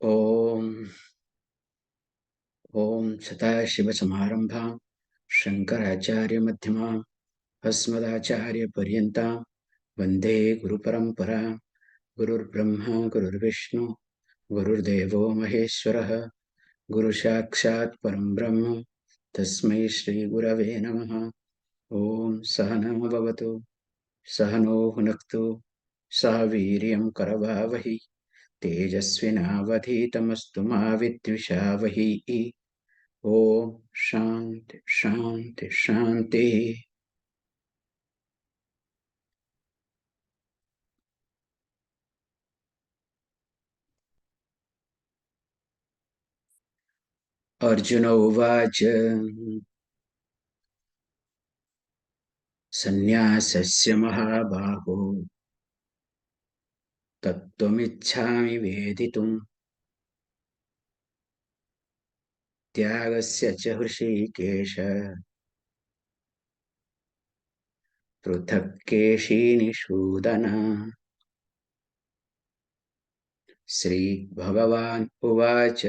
ॐ सदाशिवसमारम्भां शङ्कराचार्यमध्यमाम् अस्मदाचार्यपर्यन्तां वन्दे गुरुपरम्परा। गुरुर्ब्रह्मा गुरुर्विष्णु गुरुर्देवो महेश्वरः गुरुसाक्षात् परं ब्रह्म तस्मै श्रीगुरवे नमः। ॐ सहना भवतु सहनो भुनक्तु सह वीर्यं करवावहै तेजस्विनावधीतमस्तु मा विद्विषावहै। ओम शांति शांति शांति। अर्जुन उवाच सन्न्यासस्य महाबाहो तत्त्वमिच्छामि वेदितुम् त्यागस्य च हृषीकेश पृथक् केशिनिषूदन। श्रीभगवान् उवाच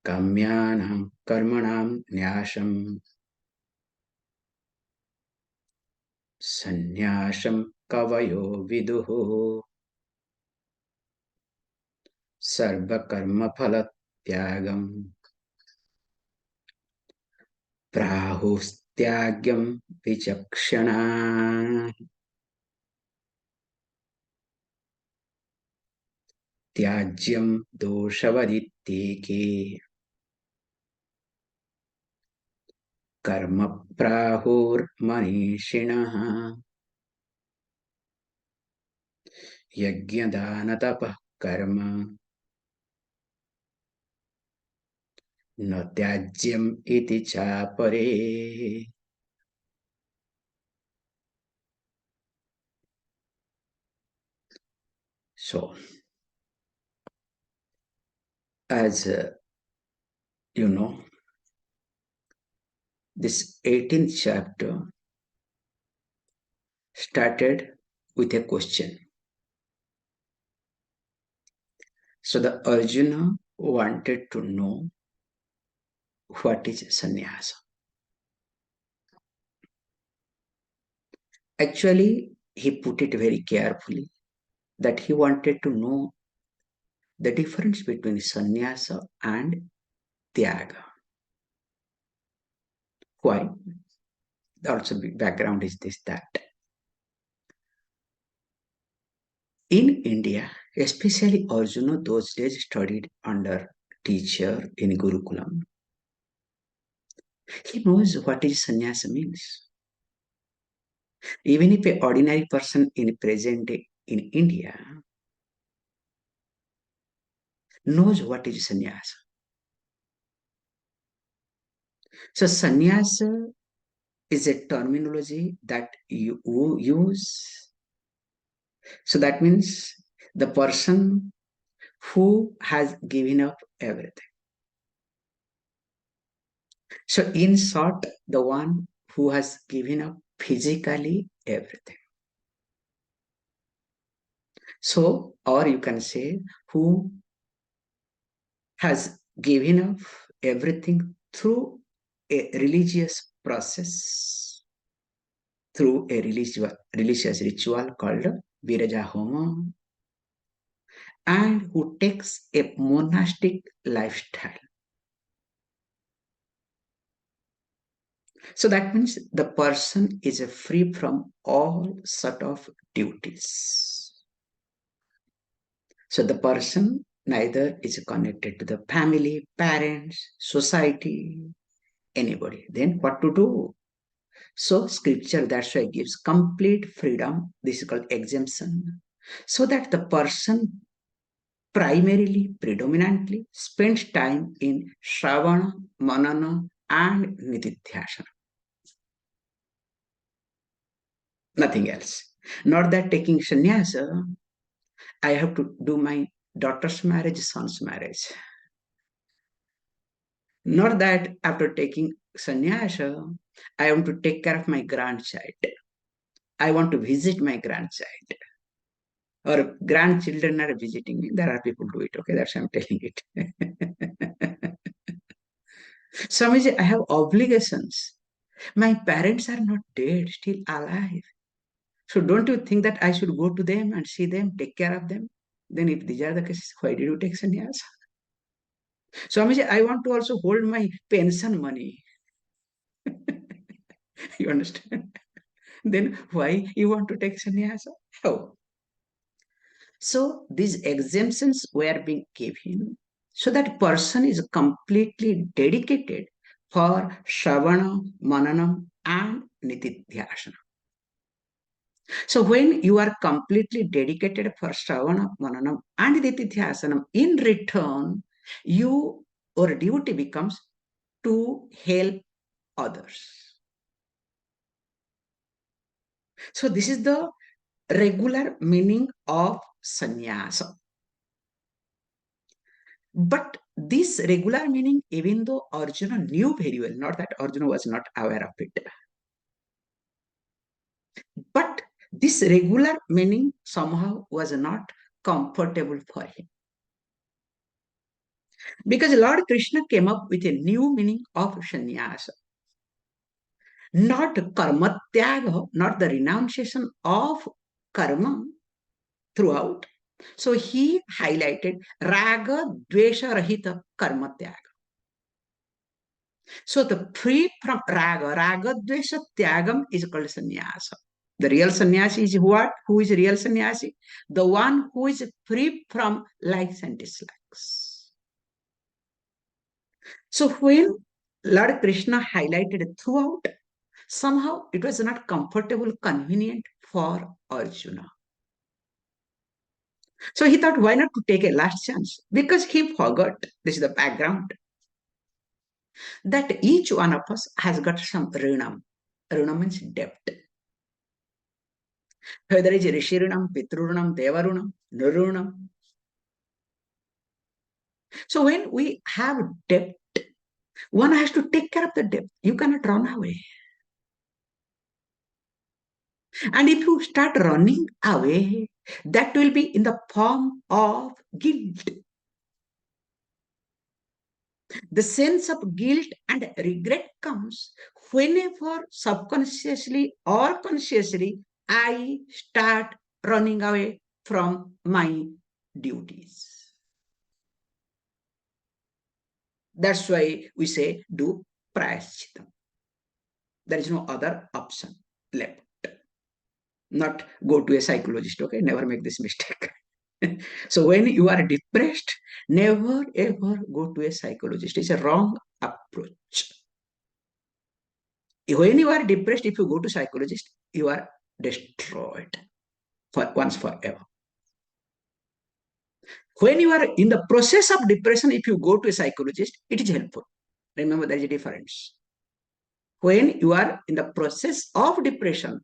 काम्यानां कर्मणां न्यासं सन्न्यासं कवयो विदुः सर्वकर्मफलत्यागं प्राहुस्त्याग्यं विचक्षणा। त्याज्यं दोषवदित्येके कर्म प्राहुर्मनीषिणः। यज्ञदानतपः कर्म न त्याज्यम् इति चापरे। So, as you know, this 18th chapter started with a question. So the Arjuna wanted to know what is sannyasa. Actually, he put it very carefully that he wanted to know the difference between sannyasa and tyaga. Why? Also, background is this that in India, especially Arjuna those days studied under teacher in Gurukulam. He knows what is sannyasa means. Even if an ordinary person in present day in India knows what is sannyasa. So sannyasa is a terminology that you use. So that means the person who has given up everything. So in short, the one who has given up physically everything. So, or you can say who has given up everything through a religious process, through a religious ritual called Viraja Homa, and who takes a monastic lifestyle. So that means the person is free from all sort of duties. So the person neither is connected to the family, parents, society, anybody. Then what to do? So scripture that's why gives complete freedom. This is called exemption. So that the person primarily, predominantly spends time in Shravana, Manana, and Nididhyasana. Nothing else. Not that taking sannyasa, I have to do my daughter's marriage, son's marriage. Not that after taking sannyasa, I want to take care of my grandchild. I want to visit my grandchild. or grandchildren are visiting me. There are people do it. Okay, that's why I'm telling it. Swamiji, I have obligations. My parents are not dead, still alive. So don't you think that I should go to them and see them, take care of them? Then if these are the cases, why did you take sannyas? Swamiji, I want to also hold my pension money. You understand? Then why you want to take sannyasa? How? So these exemptions were being given so that person is completely dedicated for Shravana, Mananam and Nitidhyasana. So when you are completely dedicated for Shravana, Mananam and Nitidhyasanam, in return, your duty becomes to help others. So this is the regular meaning of sannyasa. But this regular meaning, even though Arjuna knew very well, not that Arjuna was not aware of it, but this regular meaning somehow was not comfortable for him. Because Lord Krishna came up with a new meaning of sannyasa. Not karma tyaga, not the renunciation of karma throughout. So he highlighted raga dvesha rahita karma tyaga. So the free from raga dvesha tyagam is called sannyasa. The real sannyasi is what? Who is real sannyasi? The one who is free from likes and dislikes. So when Lord Krishna highlighted throughout, somehow it was not comfortable, convenient for Arjuna. So he thought, why not to take a last chance? Because he forgot, this is the background, that each one of us has got some rinam. Rinam means debt. Whether it is Rishi Rinam, Pitru Rinam, Deva Rinam, Nirunam. So when we have debt, one has to take care of the debt. You cannot run away. And if you start running away, that will be in the form of guilt. The sense of guilt and regret comes whenever subconsciously or consciously I start running away from my duties. That's why we say do prayaschitam. There is no other option left. Not go to a psychologist, okay? Never make this mistake. So when you are depressed, never ever go to a psychologist. It's a wrong approach. When you are depressed, if you go to psychologist, you are destroyed for once forever. When you are in the process of depression, if you go to a psychologist, it is helpful. Remember, there is a difference. When you are in the process of depression,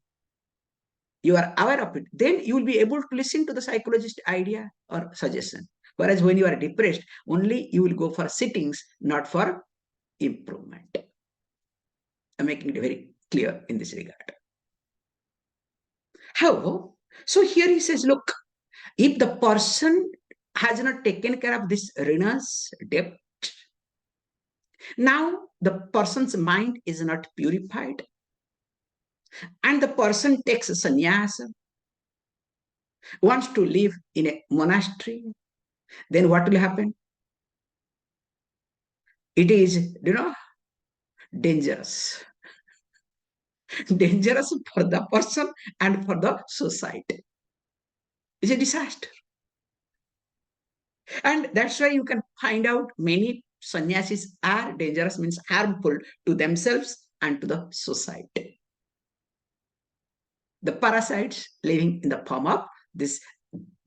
you are aware of it, then you will be able to listen to the psychologist idea or suggestion. Whereas when you are depressed, only you will go for sittings, not for improvement. I'm making it very clear in this regard. How? So here he says, look, if the person has not taken care of this rinas, debt, now the person's mind is not purified, and the person takes sannyasa, wants to live in a monastery, then what will happen? It is, dangerous. Dangerous for the person and for the society. It's a disaster. And that's why you can find out many sannyasis are dangerous, means harmful to themselves and to the society. The parasites living in the form of this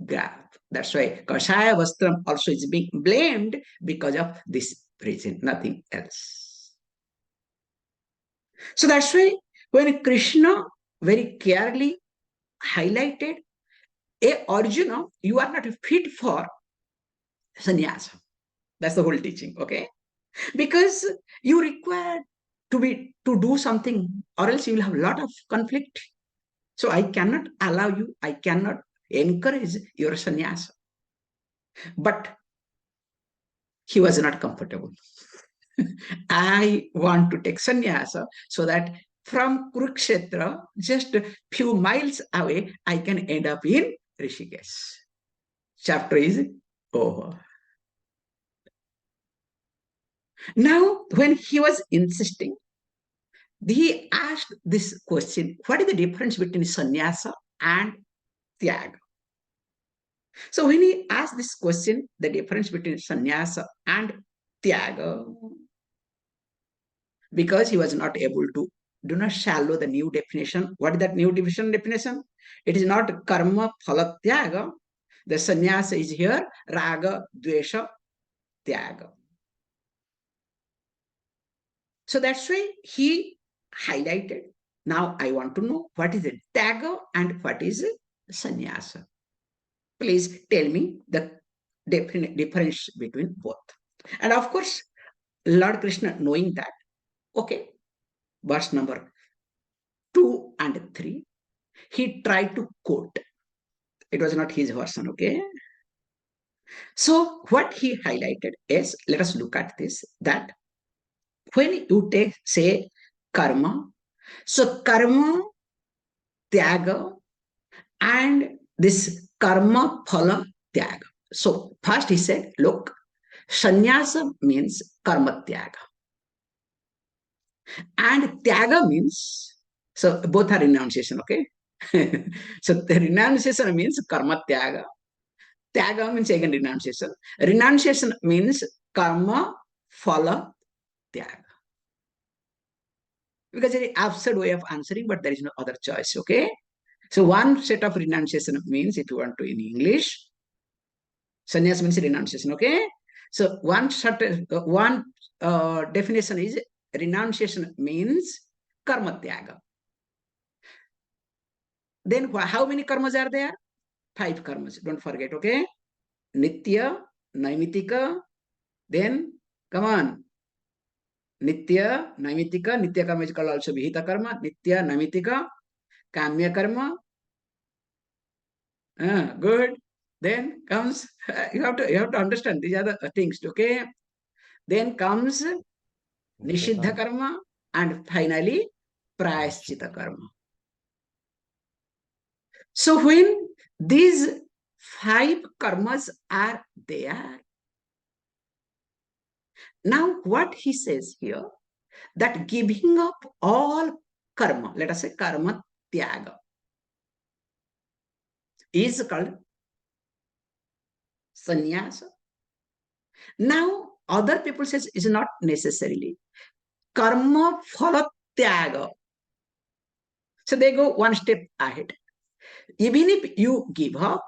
graph. That's why Kashaya Vastram also is being blamed because of this reason, nothing else. So that's why when Krishna very clearly highlighted, Arjuna, you are not fit for sannyasa. That's the whole teaching, okay? Because you require to do something, or else you will have a lot of conflict. So I cannot allow you, I cannot encourage your sannyasa. But he was not comfortable. I want to take sannyasa so that from Kurukshetra, just a few miles away, I can end up in Rishikesh. Chapter is over. Now, when he was insisting, he asked this question: what is the difference between sannyasa and tyaga? So when he asked this question, the difference between sannyasa and tyaga, because he was not able to do not shallow the new definition. What is that new definition? It is not karma phala tyaga. The sannyasa is here raga dvesha tyaga. So that's why he highlighted. Now I want to know what is a tyaga and what is a sannyasa. Please tell me the difference between both. And of course, Lord Krishna, knowing that, okay, verse number 2 and 3, he tried to quote. It was not his version, okay? So what he highlighted is, let us look at this, that when you take, say, karma, so karma, tyaga, and this karma phala tyaga. So first he said, look, sannyasa means karma tyaga. And tyaga means, so both are renunciation, okay? So the renunciation means karma tyaga. Tyaga means again renunciation. Renunciation means karma phala tyaga. Because it is absurd way of answering, but there is no other choice, okay? So one set of renunciation means, if you want to in English, sannyas means renunciation, okay? So one definition is renunciation means karma tyaga. Then how many karmas are there? 5 karmas. Don't forget, okay? Nitya, Naimitika, then come on. Nitya, Naimitika, Nitya karma is called also Vihita karma, Nitya, Naimitika, Kamya karma. Good. Then comes, you have to understand these are the things, okay? Then comes Nishiddha karma and finally Prayashchita karma. So when these 5 karmas are there, now what he says here, that giving up all karma, let us say karma tyaga, is called sannyasa. Now other people says is not necessarily karma phala tyaga. So they go one step ahead. Even if you give up,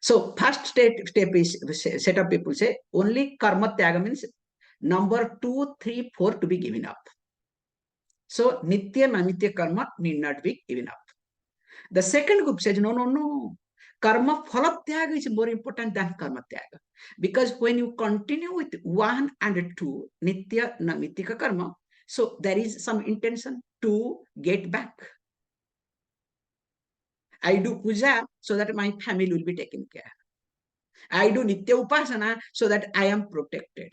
so first step is set of people say only karma tyaga means number 2, 3, 4 to be given up. So nitya namitya karma need not be given up. The second group says no. Karma phala tyaga is more important than karma tyaga. Because when you continue with 1 and 2, nitya namitika karma, so there is some intention to get back. I do puja so that my family will be taken care. I do nitya upasana so that I am protected.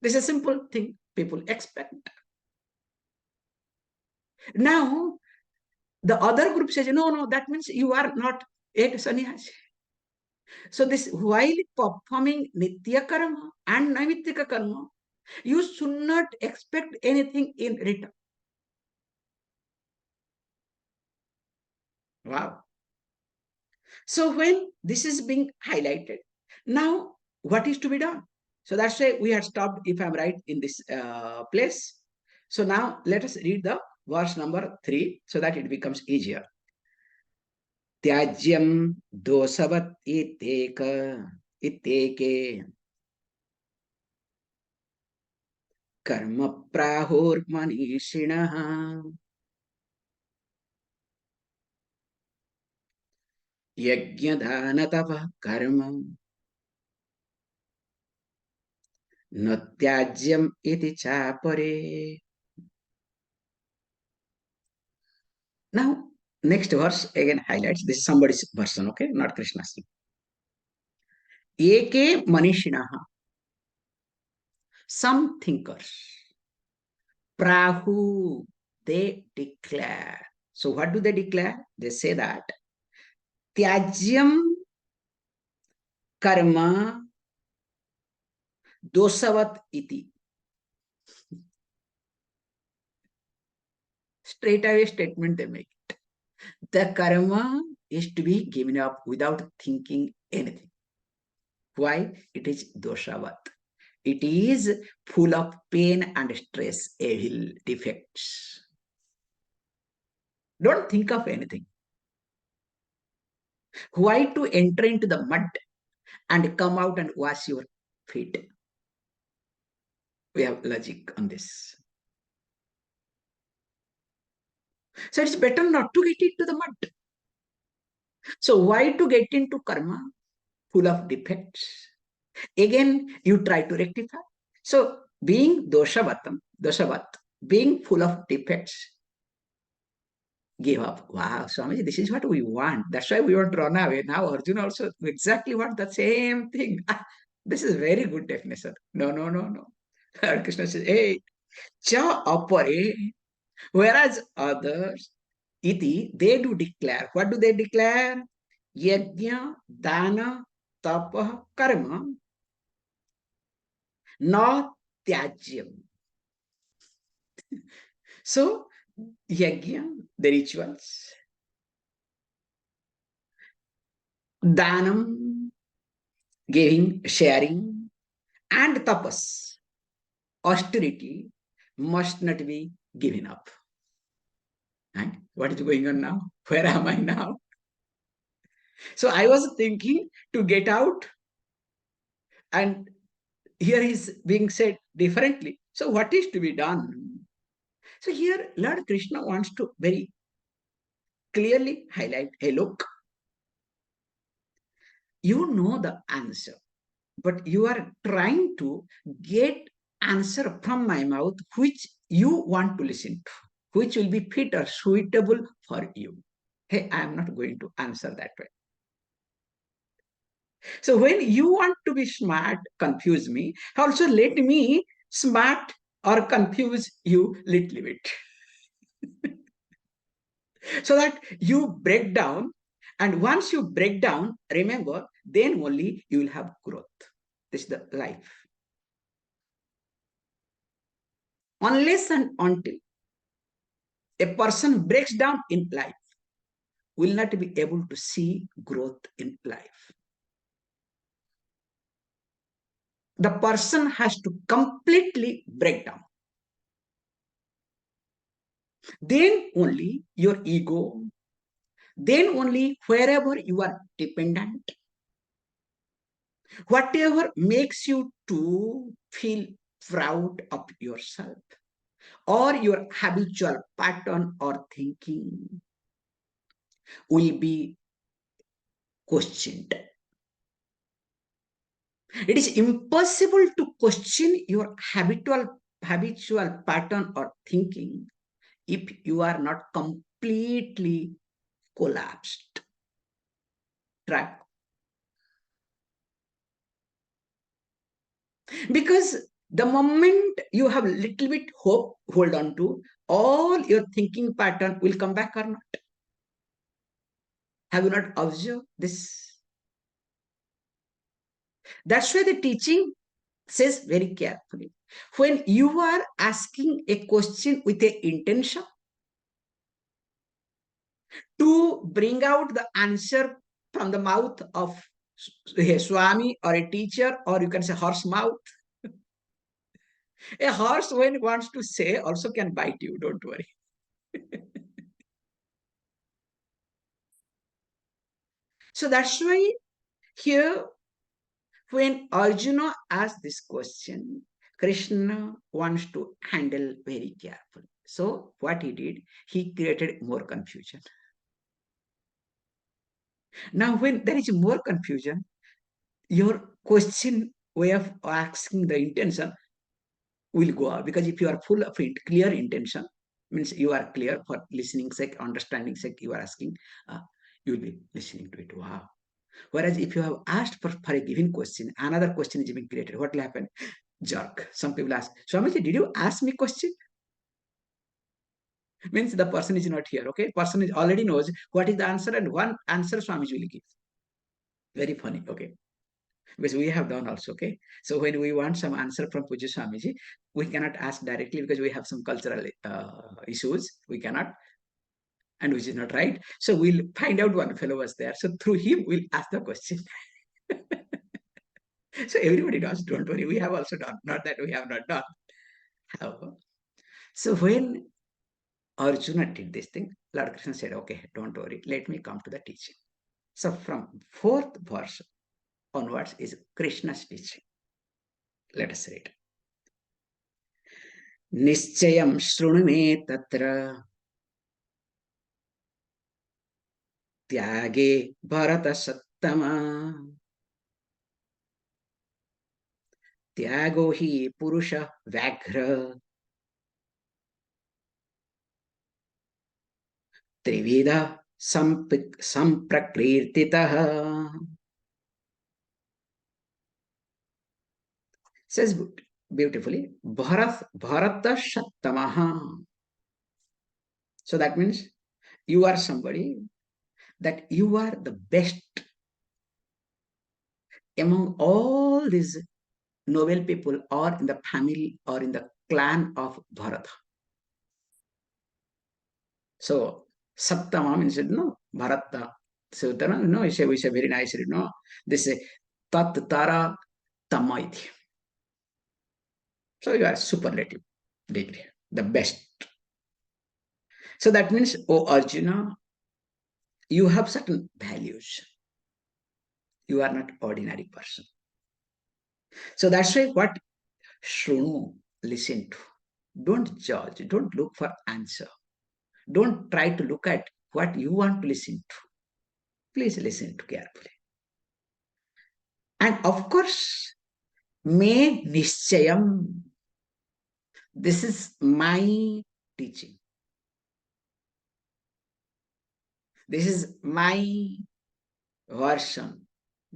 This is a simple thing people expect. Now, the other group says, no, that means you are not a sannyasi. So this, while performing nitya karma and naimittika karma, you should not expect anything in return. Wow. So when this is being highlighted, now what is to be done? So that's why we had stopped, if I'm right, in this place. So now let us read the verse number 3 so that it becomes easier. Tyajyam dosavat iteke karma prahur manishinaha yajnadhanatava karma न त्याज्यम इति चापरे. Now Next verse again highlights this is somebody's version, okay, not Krishna's. Eke manishinaha, some thinkers, prahu, they declare. So what do they declare? They say that tyajyam karma dosavat iti. Straight away statement they make. The karma is to be given up without thinking anything. Why? It is doshavat. It is full of pain and stress, evil, defects. Don't think of anything. Why to enter into the mud and come out and wash your feet? We have logic on this. So it's better not to get into the mud. So why to get into karma full of defects? Again, you try to rectify. So being doshavat, being full of defects, give up. Wow, Swamiji, this is what we want. That's why we want to run away. Now Arjuna also exactly want the same thing. This is very good definition. No, no, no, no. Krishna says, hey, cha apare. Whereas others, iti, they do declare. What do they declare? Yajna, dana, tapa, karma, na tyajyam. So, yajna, the rituals, danam, giving, sharing, and tapas, austerity, must not be given up. And what is going on now? Where am I now? So I was thinking to get out, and here is being said differently. So what is to be done? So here Lord Krishna wants to very clearly highlight, hey, look, you know the answer, but you are trying to get answer from my mouth, which you want to listen to, which will be fit or suitable for you. Hey, I am not going to answer that way. So when you want to be smart, confuse me, also let me smart or confuse you little bit. So that you break down, and once you break down, remember, then only you will have growth. This is the life. Unless and until a person breaks down in life, will not be able to see growth in life. The person has to completely break down. Then only your ego, then only wherever you are dependent, whatever makes you to feel proud of yourself or your habitual pattern or thinking will be questioned. It is impossible to question your habitual pattern or thinking if you are not completely collapsed. Try. Because the moment you have little bit hope, hold on to, all your thinking pattern will come back or not. Have you not observed this? That's why the teaching says very carefully. When you are asking a question with a intention to bring out the answer from the mouth of a Swami or a teacher, or you can say horse mouth. A horse, when it wants to say, also can bite you, don't worry. So that's why here, when Arjuna asked this question, Krishna wants to handle very carefully. So what he did, he created more confusion. Now, when there is more confusion, your question, way of asking the intention will go out. Because if you are full of clear intention, Means you are clear for listening sake, understanding sake, you are asking, you will be listening to it. Wow. Whereas if you have asked for a given question, another question is being created. What will happen? Jerk. Some people ask, Swamiji, did you ask me question? Means the person is not here. Okay, person is already knows what is the answer, and one answer Swamiji will give. Very funny. Okay, because we have done also. Okay, so when we want some answer from Puja Swamiji, we cannot ask directly because we have some cultural issues. We cannot, and which is not right. So we'll find out one fellow was there. So through him, we'll ask the question. So everybody does. Don't worry. We have also done. Not that we have not done. However, so when Arjuna did this thing, Lord Krishna said, okay, don't worry. Let me come to the teaching. So from fourth verse onwards is Krishna's teaching. Let us read. Nischayam shrunu me tatra tyage bharata sattama त्यागो ही पुरुष व्याघ्र त्रिविध संप्रकीर्तितः. Says beautifully, Bharata Shattamaha. So that means you are somebody that you are the best among all these noble people or in the family or in the clan of Bharata. So Sattama means Bharata. So we say very nicely, they say Tat Tara Tamaiti. So you are superlative degree, the best. So that means, oh Arjuna, you have certain values. You are not ordinary person. So that's why what Shrunu, listen to. Don't judge. Don't look for answer. Don't try to look at what you want to listen to. Please listen to carefully. And of course, me nischayam. This is my teaching. This is my version.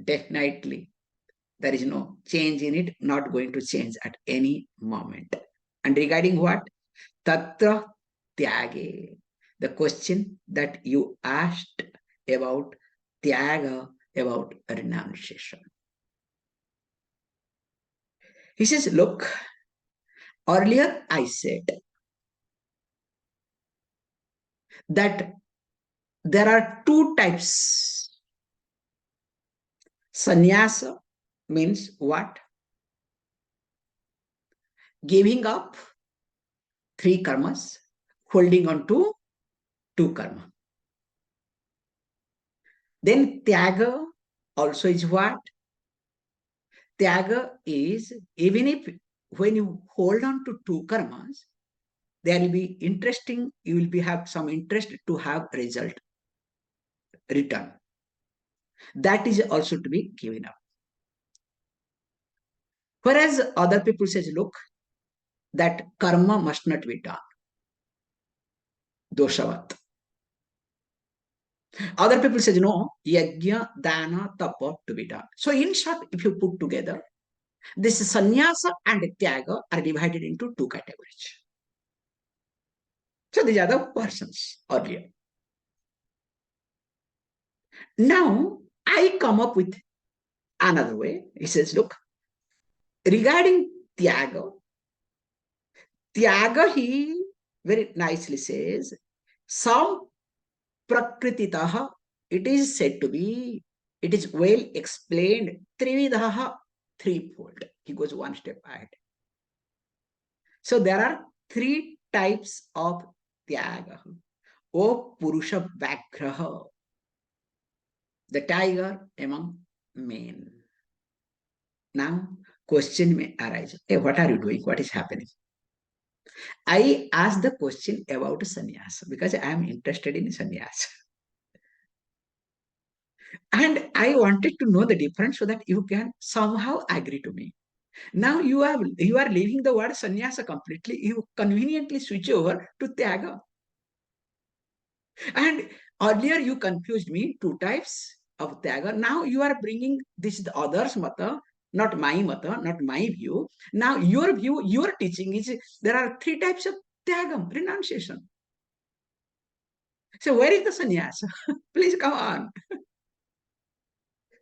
Definitely, there is no change in it, not going to change at any moment. And regarding what? Tatra tyage. The question that you asked about tyaga, about renunciation. He says, look, earlier I said that there are two types. Sannyasa means what? Giving up three karmas, holding on to two karma. Then tyaga also is what? Tyaga is even if when you hold on to two karmas, there will be interesting, you will be have some interest to have result, return. That is also to be given up. Whereas other people says, look, that karma must not be done. Doshavat. Other people says, no, yajna, dana, tapa to be done. So in short, if you put together, this sannyasa and tyaga are divided into two categories. So these are the persons earlier. Now I come up with another way. He says, look, regarding tyaga, he very nicely says, some prakrititaha, it is said to be, it is well explained, trividaha, threefold. He goes one step ahead. So there are three types of tyaga. O Purusha Vagraha, the tiger among men. Now, question may arise. Hey, what are you doing? What is happening? I asked the question about sannyasa because I am interested in sannyasa. And I wanted to know the difference so that you can somehow agree to me. Now you are leaving the word sannyasa completely. You conveniently switch over to tyaga. And earlier you confused me two types of tyaga. Now you are bringing this the others mata, not my mata, not my view. Now your view, your teaching is there are three types of tyagam, renunciation. So where is the sannyasa? Please come on.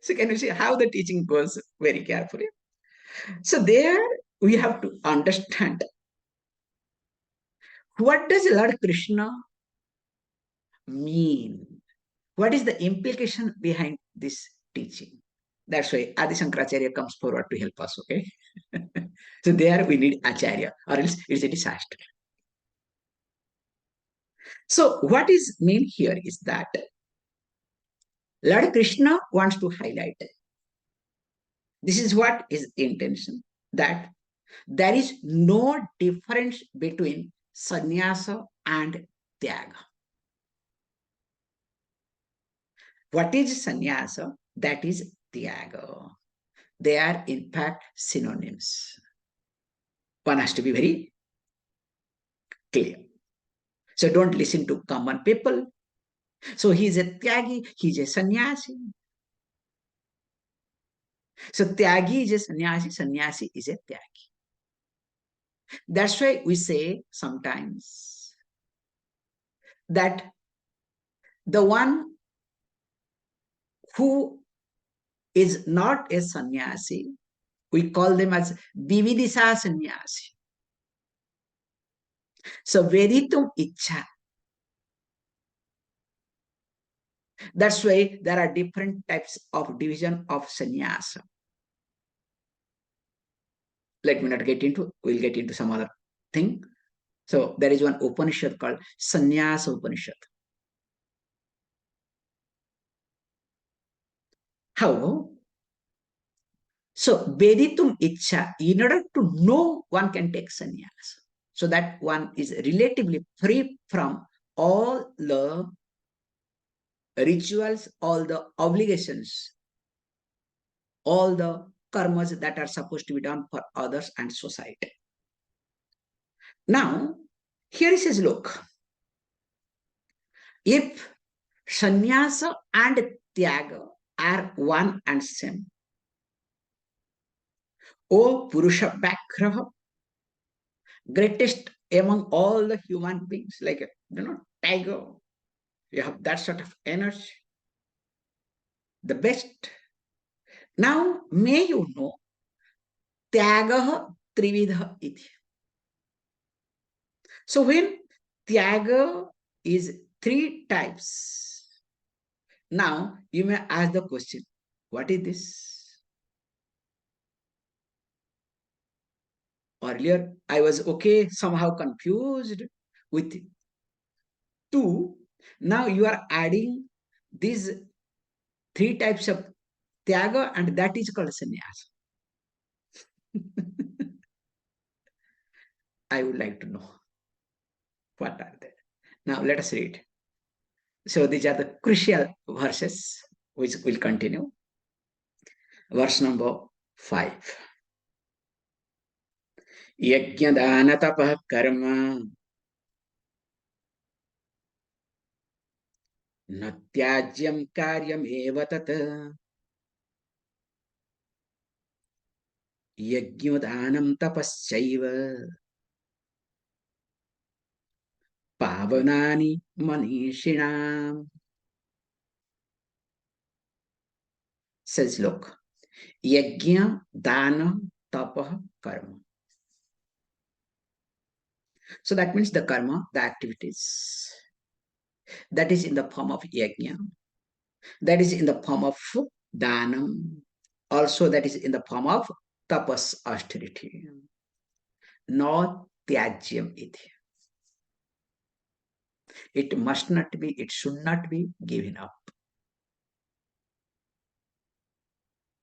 So can you see how the teaching goes very carefully? So there we have to understand what does Lord Krishna mean? What is the implication behind this teaching? That's why Adi Shankaracharya comes forward to help us, okay? So there we need Acharya, or else it's a disaster. So what is mean here is that Lord Krishna wants to highlight. This is what his intention, that there is no difference between sannyasa and tyaga. What is sannyasa? That is tyaga. They are in fact synonyms. One has to be very clear. So don't listen to common people. So he is a tyagi, he is a sannyasi. So tyagi is a sannyasi, sannyasi is a tyagi. That's why we say sometimes that the one who is not a sannyasi, we call them as vividisa sannyasi. So veditum icha. That's why there are different types of division of sannyasa. Let me not get into, we'll get into some other thing. So there is one Upanishad called Sannyasa Upanishad. How? So Veditum Icha, in order to know one can take sannyas. So that one is relatively free from all the rituals, all the obligations, all the karmas that are supposed to be done for others and society. Now, here he says, look, if sannyasa and tyaga are one and same, O Purusha Bakraha, greatest among all the human beings, like, tiger, you have that sort of energy, the best. Now, may you know, Tyagaha Trividha iti. So when Tyaga is three types, now you may ask the question, what is this? Earlier, I was okay, somehow confused with two. Now you are adding these three types of tyaga, and that is called sannyas. I would like to know what are they. Now let us read. So these are the crucial verses which will continue. Verse number 5. Yajnadana tapah karma natyajyam karyam eva tat yajnodhanam tapaschaiva pavanani manishinam. Says, look, yajna, dana, tapah, karma. So that means the karma, the activities, that is in the form of yajna, that is in the form of dhanam, also that is in the form of tapas, austerity. Not tyajyam iti. It must not be, it should not be given up.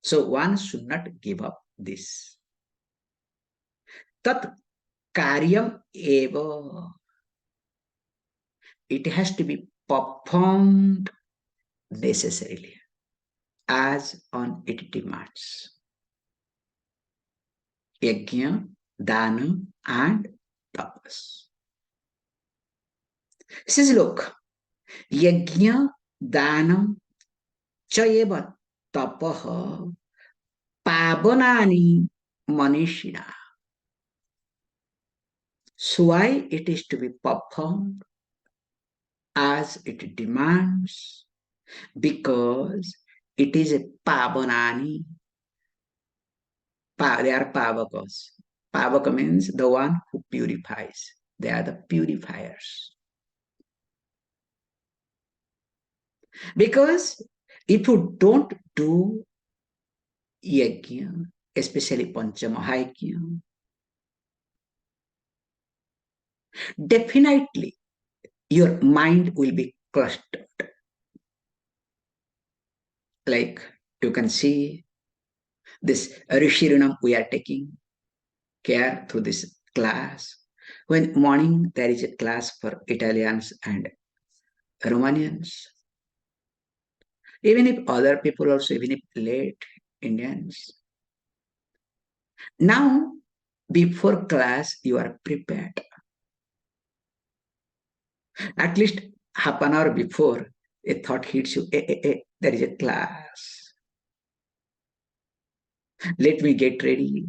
So one should not give up this. Tat karyam eva. It has to be performed necessarily as on it demands. Yajna, Dana, and Tapas. Says, look, Yajna, Danam, Chayeva, Tapaha, Pavanani, Manishina. So why it is to be performed as it demands? Because it is a Pavanani. They are Pavakas. Pavaka means the one who purifies. They are the purifiers. Because if you don't do yajna, especially Panchamahayajna, definitely your mind will be clustered. Like you can see this Rishirinam we are taking care through this class. When morning there is a class for Italians and Romanians. Even if other people also, even if late Indians. Now, before class, you are prepared. At least half an hour before, a thought hits you, there is a class. Let me get ready.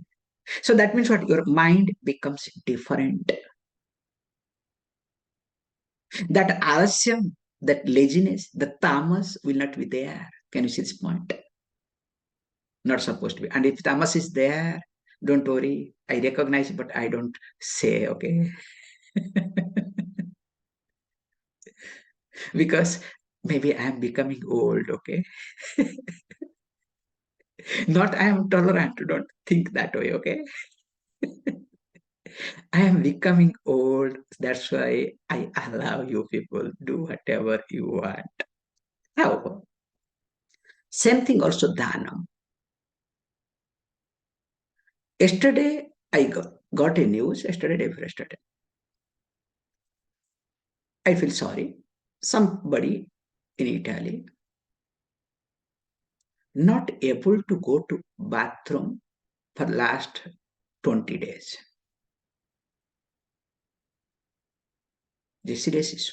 So that means what? Your mind becomes different. That alasyam, that laziness, the tamas will not be there. Can you see this point? Not supposed to be. And if tamas is there, don't worry. I recognize, but I don't say, okay? Because maybe I am becoming old, okay? Not I am tolerant, don't think that way, okay? I am becoming old. That's why I allow you people do whatever you want. However, same thing also dhanam. Yesterday I got a news, yesterday, day before yesterday. I feel sorry. Somebody in Italy not able to go to bathroom for last 20 days. This serious issue.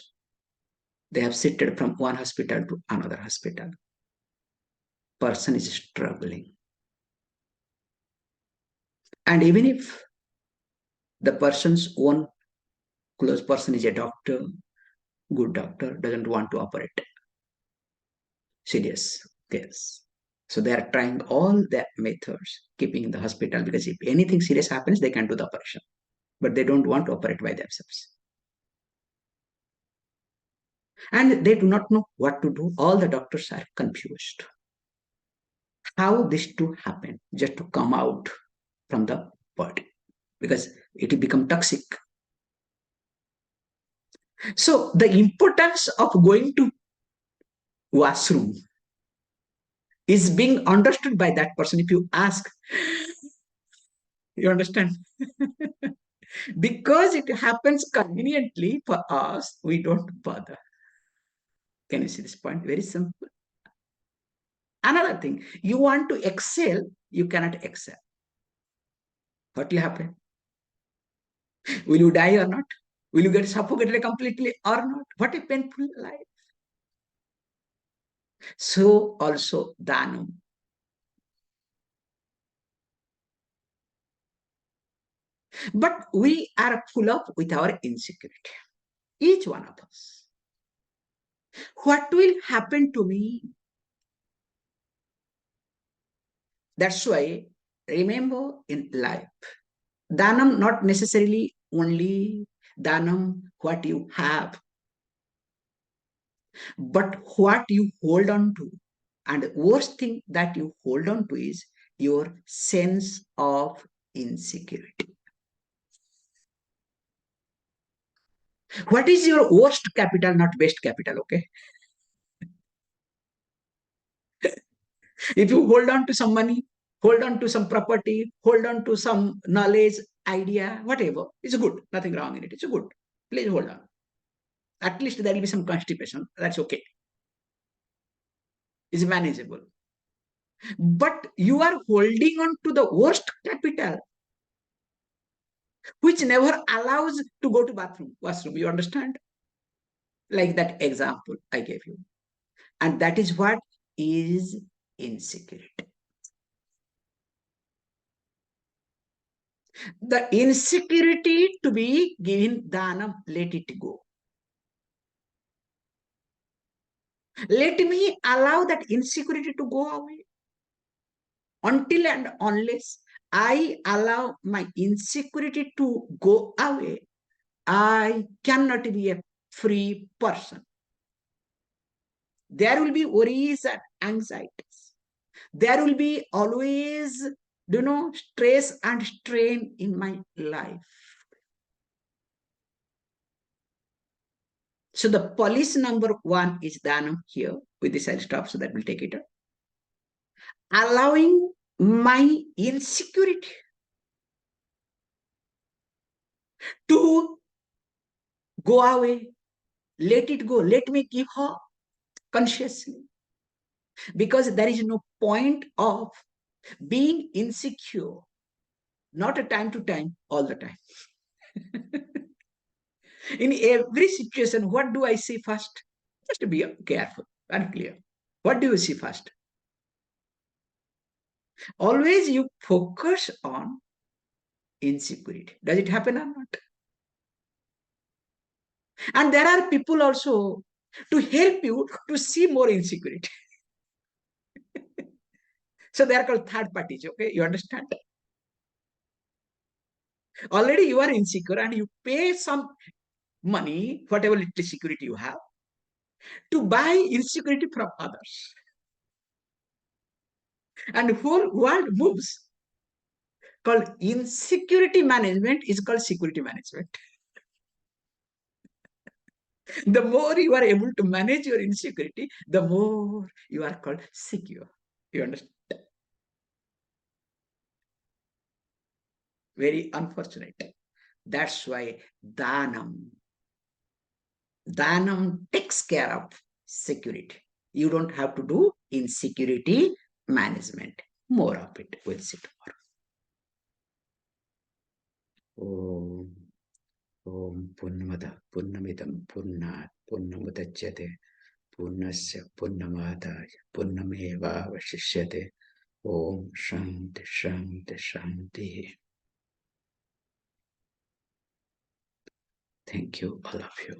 They have shifted from one hospital to another hospital. Person is struggling. And even if the person's own close person is a doctor, good doctor, doesn't want to operate. Serious case. So they are trying all their methods, keeping in the hospital, because if anything serious happens, they can do the operation. But they don't want to operate by themselves. And they do not know what to do. All the doctors are confused. How this to happen, just to come out from the body, because it will become toxic. So the importance of going to washroom is being understood by that person. If you ask, you understand? Because it happens conveniently for us, we don't bother. Can you see this point? Very simple. Another thing, you want to excel, you cannot excel. What will happen? Will you die or not? Will you get suffocated completely or not? What a painful life. So also dhanam. But we are full of with our insecurity. Each one of us. What will happen to me? That's why remember in life, dhanam not necessarily only dhanam what you have, but what you hold on to. And the worst thing that you hold on to is your sense of insecurity. What is your worst capital, not best capital, okay? If you hold on to some money, hold on to some property, hold on to some knowledge, idea, whatever, it's good. Nothing wrong in it. It's good. Please hold on. At least there will be some constipation. That's okay. It's manageable. But you are holding on to the worst capital. which never allows to go to washroom. You understand? Like that example I gave you. And that is what is insecurity. The insecurity to be given dhanam, let it go. Let me allow that insecurity to go away. Until and unless I allow my insecurity to go away, I cannot be a free person. There will be worries and anxieties. There will be always, stress and strain in my life. So the policy number one is dhanam here. With this, I'll stop so that we'll take it up. Allowing my insecurity to go away. Let it go. Let me give her consciously. Because there is no point of being insecure, not a time to time, all the time. In every situation, what do I see first? Just to be careful and clear. What do you see first? Always you focus on insecurity. Does it happen or not? And there are people also to help you to see more insecurity. So they are called third parties, okay? You understand? Already you are insecure and you pay some money, whatever little security you have, to buy insecurity from others. And whole world moves. Called insecurity management is called security management. The more you are able to manage your insecurity, the more you are called secure. You understand? Very unfortunate. That's why Dhanam takes care of security. You don't have to do insecurity management. More of it. We'll see tomorrow. Om Purnamada Purnamidam Purnat Purnamudachyate Purnasya Purnamadaya Purnameva Vashishyate. Om Shanti Shanti Shanti. Thank you, all of you.